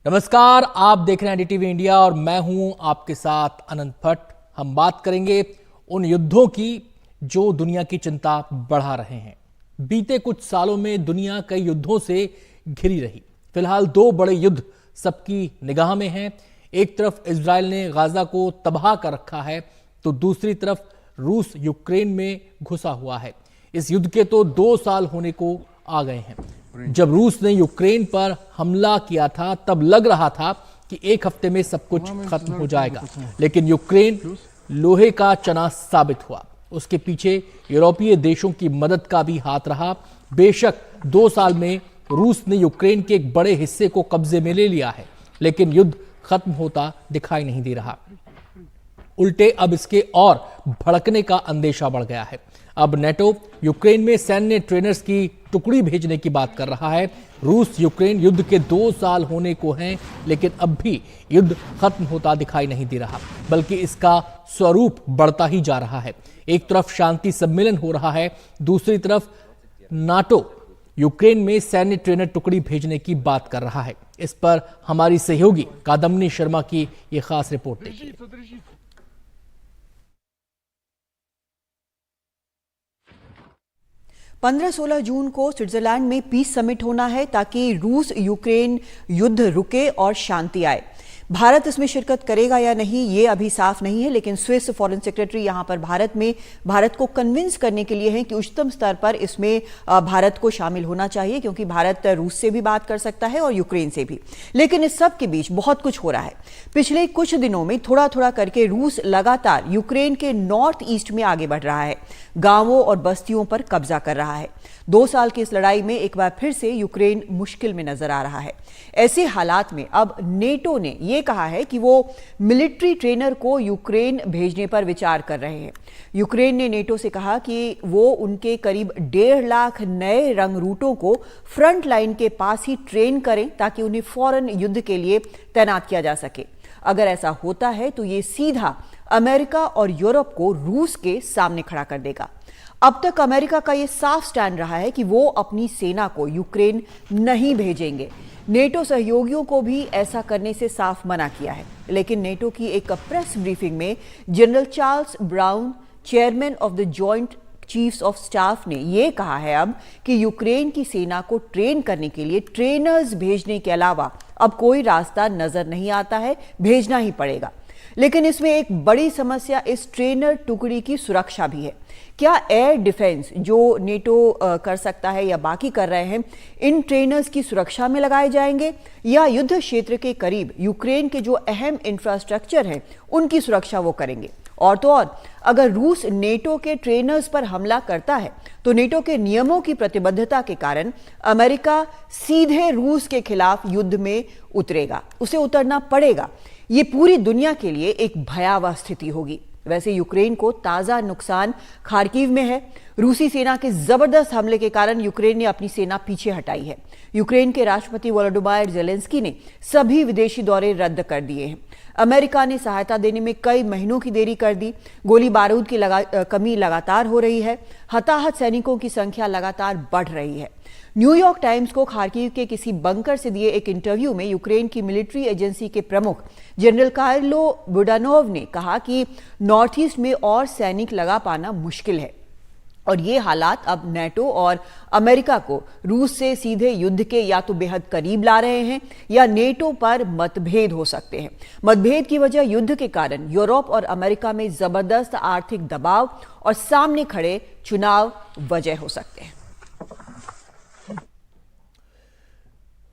नमस्कार, आप देख रहे हैं एनडीटीवी इंडिया और मैं हूं आपके साथ अनंत भट्ट। हम बात करेंगे उन युद्धों की जो दुनिया की चिंता बढ़ा रहे हैं। बीते कुछ सालों में दुनिया कई युद्धों से घिरी रही। फिलहाल दो बड़े युद्ध सबकी निगाह में हैं। एक तरफ इजराइल ने गाजा को तबाह कर रखा है, तो दूसरी तरफ रूस यूक्रेन में घुसा हुआ है। इस युद्ध के तो 2 साल होने को आ गए हैं। जब रूस ने यूक्रेन पर हमला किया था तब लग रहा था कि एक हफ्ते में सब कुछ खत्म हो जाएगा, लेकिन यूक्रेन लोहे का चना साबित हुआ। उसके पीछे यूरोपीय देशों की मदद का भी हाथ रहा। बेशक 2 साल में रूस ने यूक्रेन के एक बड़े हिस्से को कब्जे में ले लिया है, लेकिन युद्ध खत्म होता दिखाई नहीं दे रहा। उल्टे अब इसके और भड़कने का अंदेशा बढ़ गया है। अब नेटो यूक्रेन में सैन्य ट्रेनर्स की टुकड़ी भेजने की बात कर रहा है। रूस यूक्रेन युद्ध के 2 साल होने को हैं, लेकिन अब भी युद्ध खत्म होता दिखाई नहीं दे रहा, बल्कि इसका स्वरूप बढ़ता ही जा रहा है। एक तरफ शांति सम्मेलन हो रहा है, दूसरी तरफ नाटो यूक्रेन में सैन्य ट्रेनर टुकड़ी भेजने की बात कर रहा है। इस पर हमारी सहयोगी कादम्बिनी शर्मा की यह खास रिपोर्ट देखिए। 15-16 जून को स्विट्जरलैंड में पीस समिट होना है ताकि रूस यूक्रेन युद्ध रुके और शांति आए। भारत इसमें शिरकत करेगा या नहीं ये अभी साफ नहीं है, लेकिन स्विस फॉरेन सेक्रेटरी यहां पर भारत को कन्विंस करने के लिए हैं कि उच्चतम स्तर पर इसमें भारत को शामिल होना चाहिए, क्योंकि भारत रूस से भी बात कर सकता है और यूक्रेन से भी। लेकिन इस सब के बीच बहुत कुछ हो रहा है। पिछले कुछ दिनों में थोड़ा थोड़ा करके रूस लगातार यूक्रेन के नॉर्थ ईस्ट में आगे बढ़ रहा है, गांवों और बस्तियों पर कब्जा कर रहा है। 2 साल की इस लड़ाई में एक बार फिर से यूक्रेन मुश्किल में नजर आ रहा है। ऐसे हालात में अब नेटो ने यह कहा है कि वो मिलिट्री ट्रेनर को यूक्रेन भेजने पर विचार कर रहे हैं। यूक्रेन ने नेटो से कहा कि वो उनके करीब 1.5 लाख नए रंगरूटों को फ्रंट लाइन के पास ही ट्रेन करें ताकि उन्हें फौरन युद्ध के लिए तैनात किया जा सके। अगर ऐसा होता है तो ये सीधा अमेरिका और यूरोप को रूस के सामने खड़ा कर देगा। अब तक अमेरिका का यह साफ स्टैंड रहा है कि वो अपनी सेना को यूक्रेन नहीं भेजेंगे। नेटो सहयोगियों को भी ऐसा करने से साफ मना किया है, लेकिन नेटो की एक प्रेस ब्रीफिंग में general Charles brown, chairman of the joint chiefs of staff, ने यह कहा है अब कि यूक्रेन की सेना को ट्रेन करने के लिए ट्रेनर्स भेजने के अलावा अब कोई रास्ता नजर नहीं आता है, भेजना ही पड़ेगा। लेकिन इसमें एक बड़ी समस्या इस ट्रेनर टुकड़ी की सुरक्षा भी है। क्या एयर डिफेंस जो नेटो कर सकता है या बाकी कर रहे हैं, इन ट्रेनर्स की सुरक्षा में लगाए जाएंगे, या युद्ध क्षेत्र के करीब यूक्रेन के जो अहम इंफ्रास्ट्रक्चर हैं उनकी सुरक्षा वो करेंगे? और तो और, अगर रूस नेटो के ट्रेनर्स पर हमला करता है तो नेटो के नियमों की प्रतिबद्धता के कारण अमेरिका सीधे रूस के खिलाफ युद्ध में उतरेगा, उसे उतरना पड़ेगा। ये पूरी दुनिया के लिए एक भयावह स्थिति होगी। वैसे यूक्रेन को ताजा नुकसान खार्किव में है। रूसी सेना के जबरदस्त हमले के कारण यूक्रेन ने अपनी सेना पीछे हटाई है। यूक्रेन के राष्ट्रपति वोलोडिमायर ज़ेलेंस्की ने सभी विदेशी दौरे रद्द कर दिए हैं। अमेरिका ने सहायता देने में कई महीनों की देरी कर दी। गोली बारूद की कमी लगातार हो रही है। हताहत सैनिकों की संख्या लगातार बढ़ रही है। न्यूयॉर्क टाइम्स को खार्किव के किसी बंकर से दिए एक इंटरव्यू में यूक्रेन की मिलिट्री एजेंसी के प्रमुख जनरल कार्लो बुडानोव ने कहा कि नॉर्थ ईस्ट में और सैनिक लगा पाना मुश्किल है, और ये हालात अब नेटो और अमेरिका को रूस से सीधे युद्ध के या तो बेहद करीब ला रहे हैं या नेटो पर मतभेद हो सकते हैं। मतभेद की वजह युद्ध के कारण यूरोप और अमेरिका में जबरदस्त आर्थिक दबाव और सामने खड़े चुनाव वजह हो सकते हैं।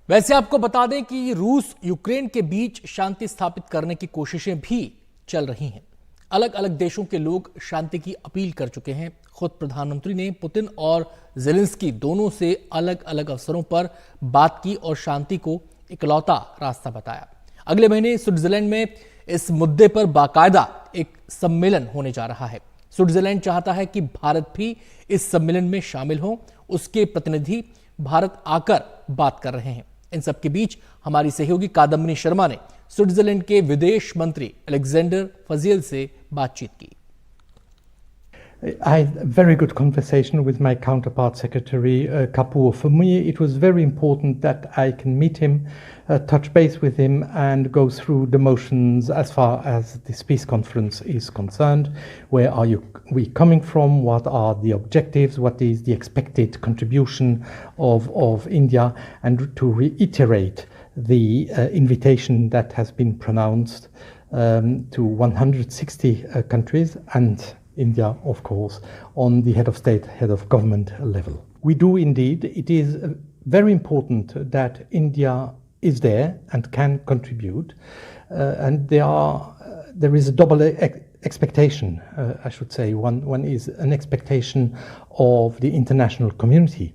वैसे आपको बता दें कि रूस यूक्रेन के बीच शांति स्थापित करने की कोशिशें भी चल रही हैं। अलग अलग देशों के लोग शांति की अपील कर चुके हैं। खुद प्रधानमंत्री ने पुतिन और ज़ेलेंस्की दोनों से अलग अलग अवसरों पर बात की और शांति को इकलौता रास्ता बताया। अगले महीने स्विट्जरलैंड में इस मुद्दे पर बाकायदा एक सम्मेलन होने जा रहा है। स्विट्जरलैंड चाहता है कि भारत भी इस सम्मेलन में शामिल हो। उसके प्रतिनिधि भारत आकर बात कर रहे हैं। इन सबके बीच हमारी सहयोगी कादम्बिनी शर्मा ने स्विट्जरलैंड के विदेश मंत्री अलेक्जेंडर फजील से बातचीत की। I had a very good conversation with my counterpart, Secretary Kapoor. For me, it was very important that I can meet him, touch base with him, and go through the motions as far as this peace conference is concerned. Where are we coming from? What are the objectives? What is the expected contribution of India? And to reiterate the invitation that has been pronounced to 160 countries and India, of course, on the head of state, head of government level. We do indeed. It is very important that India is there and can contribute, and there is a double expectation, I should say. One is an expectation of the international community,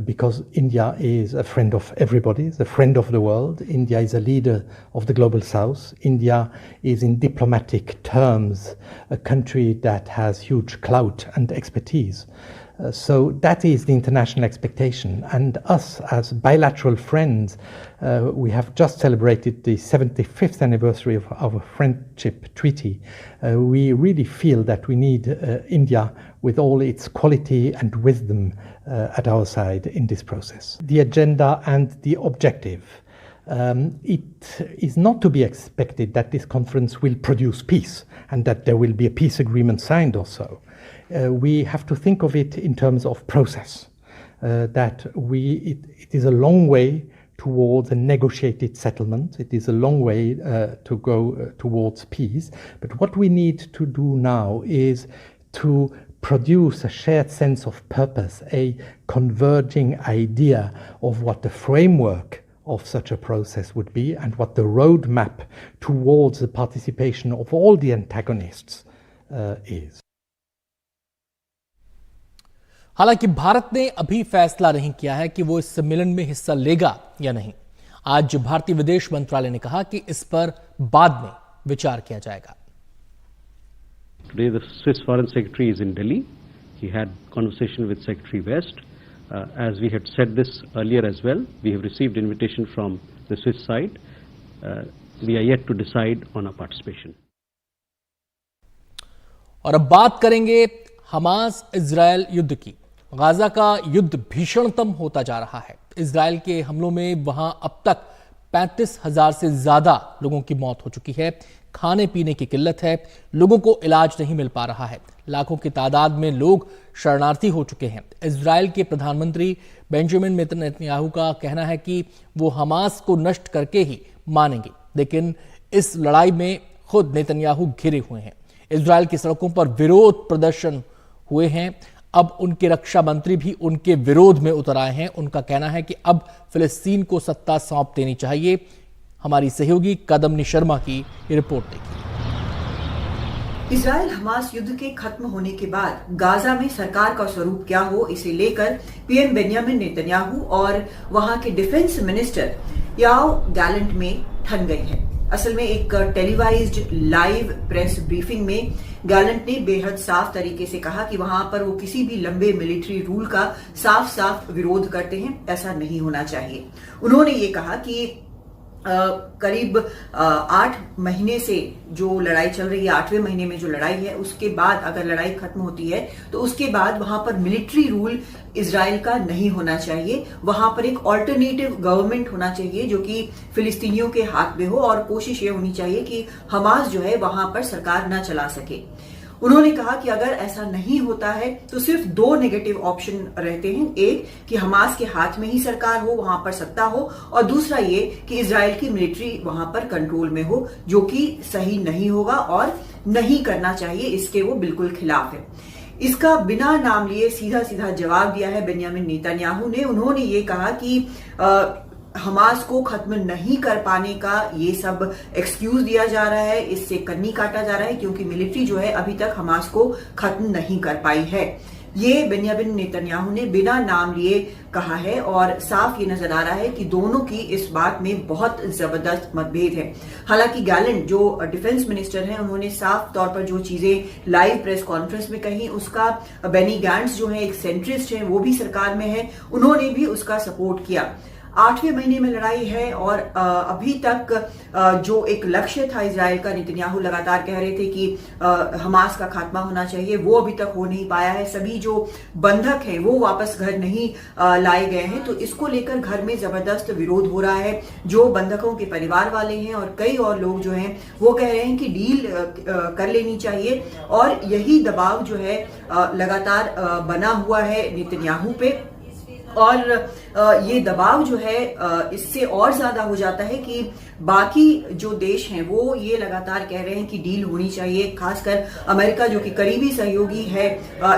because India is a friend of everybody, is a friend of the world. India is a leader of the global south. India is in diplomatic terms a country that has huge clout and expertise. So that is the international expectation. And us as bilateral friends, we have just celebrated the 75th anniversary of our friendship treaty. We really feel that we need India with all its quality and wisdom at our side in this process. The agenda and the objective. It is not to be expected that this conference will produce peace and that there will be a peace agreement signed or so. We have to think of it in terms of process, that it is a long way towards a negotiated settlement. It is a long way to go towards peace. But what we need to do now is to produce a shared sense of purpose, a converging idea of what the framework of such a process would be and what the roadmap towards the participation of all the antagonists is. हालांकि भारत ने अभी फैसला नहीं किया है कि वो इस सम्मेलन में हिस्सा लेगा या नहीं। आज भारतीय विदेश मंत्रालय ने कहा कि इस पर बाद में विचार किया जाएगा। Today the Swiss Foreign Secretary is in Delhi. He had conversation with Secretary West. As we had said this earlier as well, we have received invitation from the Swiss side. We are yet to decide on our participation. और अब बात करेंगे Hamas Israel युद्ध की। Gaza का युद्ध भीषणतम होता जा रहा है। इजरायल के हमलों में वहां अब तक 35,000 से ज्यादा लोगों की मौत हो चुकी है। खाने पीने की किल्लत है, लोगों को इलाज नहीं मिल पा रहा है। लाखों की तादाद में लोग शरणार्थी हो चुके हैं। इजरायल के प्रधानमंत्री बेंजामिन नेतन्याहू का कहना है कि वो हमास को नष्ट करके ही मानेंगे, लेकिन इस लड़ाई में खुद नेतन्याहू घिरे हुए हैं। इजरायल की सड़कों पर विरोध प्रदर्शन हुए हैं। अब उनके रक्षा मंत्री भी उनके विरोध में उतर आए हैं। उनका कहना है कि अब फिलिस्तीन को सत्ता सौंप देनी चाहिए। हमारी सहयोगी कदमनी शर्मा की ये रिपोर्ट देखिए। इजरायल हमास युद्ध के खत्म होने के बाद गाजा में सरकार का स्वरूप क्या हो, इसे लेकर पीएम बेंजामिन नेतन्याहू और वहां के डिफेंस मिनिस्टर योआव गैलेंट में ठन गई है। असल में एक टेलीवाइज्ड लाइव प्रेस ब्रीफिंग में गैलेंट ने बेहद साफ तरीके से कहा कि वहां पर वो किसी भी लंबे मिलिट्री रूल का साफ साफ विरोध करते हैं। ऐसा नहीं होना चाहिए। उन्होंने ये कहा कि करीब 8 महीने से जो लड़ाई चल रही है, 8वें महीने में जो लड़ाई है, उसके बाद अगर लड़ाई खत्म होती है तो उसके बाद वहां पर मिलिट्री रूल इजराइल का नहीं होना चाहिए। वहां पर एक ऑल्टरनेटिव गवर्नमेंट होना चाहिए जो कि फिलिस्तीनियों के हाथ में हो, और कोशिश ये होनी चाहिए कि हमास जो है वहां पर सरकार ना चला सके। उन्होंने कहा कि अगर ऐसा नहीं होता है तो सिर्फ 2 नेगेटिव ऑप्शन रहते हैं। एक कि हमास के हाथ में ही सरकार हो, वहां पर सत्ता हो, और दूसरा ये कि इजराइल की मिलिट्री वहां पर कंट्रोल में हो, जो कि सही नहीं होगा और नहीं करना चाहिए। इसके वो बिल्कुल खिलाफ है। इसका बिना नाम लिए सीधा सीधा जवाब दिया है बेंजामिन नेतन्याहू ने। उन्होंने ये कहा कि हमास को खत्म नहीं कर पाने का ये सब एक्सक्यूज दिया जा रहा है, इससे कन्नी काटा जा रहा है, क्योंकि मिलिट्री जो है अभी तक हमास को खत्म नहीं कर पाई है। ये बेंजामिन नेतन्याहू ने बिना नाम लिए कहा है, और साफ ये नजर आ रहा है कि दोनों की इस बात में बहुत जबरदस्त मतभेद है। हालांकि गैलेंट जो डिफेंस मिनिस्टर हैं, उन्होंने साफ तौर पर जो चीजें लाइव प्रेस कॉन्फ्रेंस में कही, उसका बेनी गैंट्स जो है एक सेंट्रिस्ट है, वो भी सरकार में है, उन्होंने भी उसका सपोर्ट किया। 8वें महीने में लड़ाई है और अभी तक जो एक लक्ष्य था इजराइल का, नेतन्याहू लगातार कह रहे थे कि हमास का खात्मा होना चाहिए, वो अभी तक हो नहीं पाया है। सभी जो बंधक हैं वो वापस घर नहीं लाए गए हैं, तो इसको लेकर घर में जबरदस्त विरोध हो रहा है। जो बंधकों के परिवार वाले हैं और कई और लोग जो हैं वो कह रहे हैं कि डील कर लेनी चाहिए, और यही दबाव जो है लगातार बना हुआ है नेतन्याहू पे। और ये दबाव जो है इससे और ज्यादा हो जाता है कि बाकी जो देश हैं वो ये लगातार कह रहे हैं कि डील होनी चाहिए। खासकर अमेरिका जो कि करीबी सहयोगी है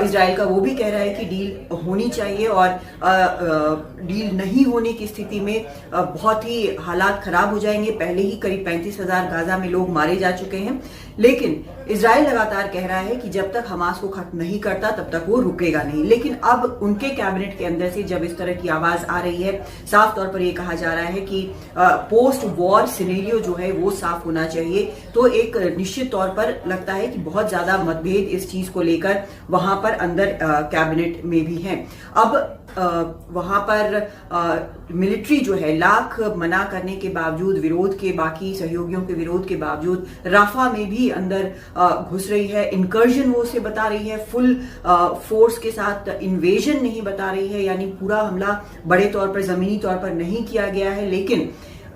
इजराइल का, वो भी कह रहा है कि डील होनी चाहिए, और डील नहीं होने की स्थिति में बहुत ही हालात खराब हो जाएंगे। पहले ही करीब 35,000 गाजा में लोग मारे जा चुके हैं, लेकिन इजराइल लगातार कह रहा है कि जब तक हमास को खत्म नहीं करता तब तक वो रुकेगा नहीं। लेकिन अब उनके कैबिनेट के अंदर से जब इस तरह की आवाज आ रही है, साफ तौर पर ये कहा जा रहा है कि पोस्ट वॉर सिनेरियो जो है वो साफ होना चाहिए, तो एक निश्चित तौर पर लगता है कि बहुत ज्यादा मतभेद इस चीज को लेकर वहां पर अंदर कैबिनेट में भी हैं। अब वहां पर मिलिट्री जो है लाख मना करने के बावजूद, विरोध के, बाकी सहयोगियों के विरोध के बावजूद राफा में भी अंदर घुस रही है। इनकर्जन वो से बता रही है, फुल फोर्स के साथ इन्वेजन नहीं बता रही है, यानी पूरा हमला बड़े तौर पर जमीनी तौर पर नहीं किया गया है, लेकिन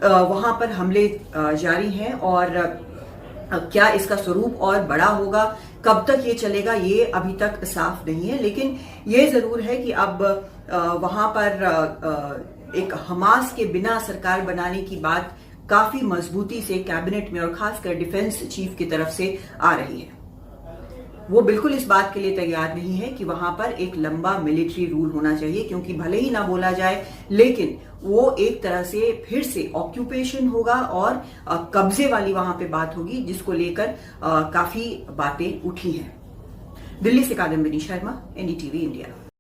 वहां पर हमले जारी हैं। और क्या इसका स्वरूप और बड़ा होगा, कब तक ये चलेगा, ये अभी तक साफ नहीं है। लेकिन ये जरूर है कि अब वहां पर एक हमास के बिना सरकार बनाने की बात काफी मजबूती से कैबिनेट में और खासकर डिफेंस चीफ की तरफ से आ रही है। वो बिल्कुल इस बात के लिए तैयार नहीं है कि वहां पर एक लंबा मिलिट्री रूल होना चाहिए, क्योंकि भले ही ना बोला जाए लेकिन वो एक तरह से फिर से ऑक्यूपेशन होगा और कब्जे वाली वहां पे बात होगी, जिसको लेकर काफी बातें उठी हैं। दिल्ली से कादम्बिनी शर्मा, एनडीटीवी इंडिया।